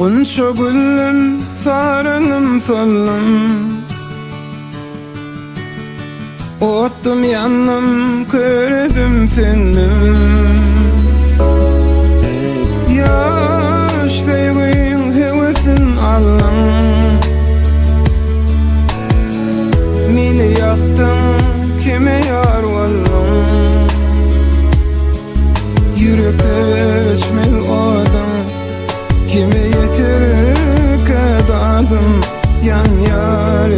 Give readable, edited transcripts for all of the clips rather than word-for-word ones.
Gunça güllüm sarınım sollum, ottum yandım kördüm sendim. Yaştaygın hevesin aldım, meni yaktın kime yar oldum. Yürek içmel odam, kime yeter kadadım. Yan yar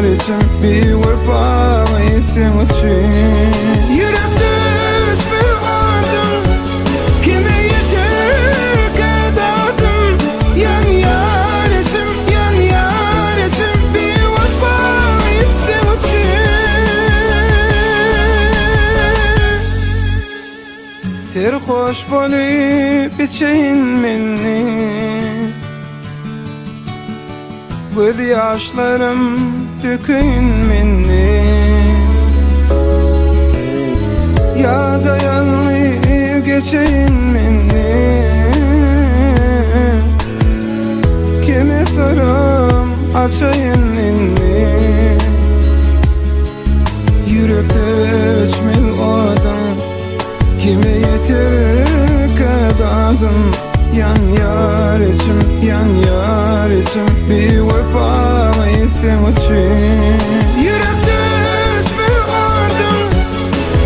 için bir vefa etsin için. Yürek düşmel odam, kime yeter kadadım. Yan yar için bir vefa etsin için. Serhoş bolup içeyin meni, göz yaşlarım dökün meni. Ya da yalnız geçeyin meni, kime sorum açayın meni. Yürek içmel odam, kime yeter kadadım. Yan yar için bir vefa etsin için. Yürek düşmel odam,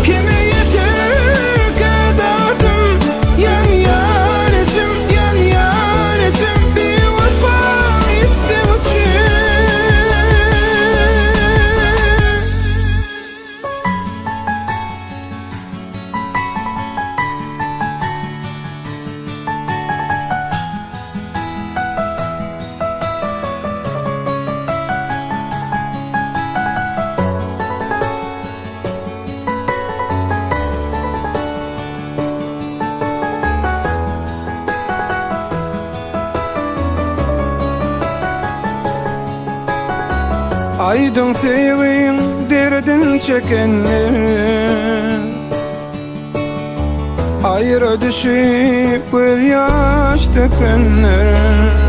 kime yeter kadadım. Yan yar için bir vefa etsin için. Aydın sevin derdin çekenler, ayrı düşüp göz yaş dökenler.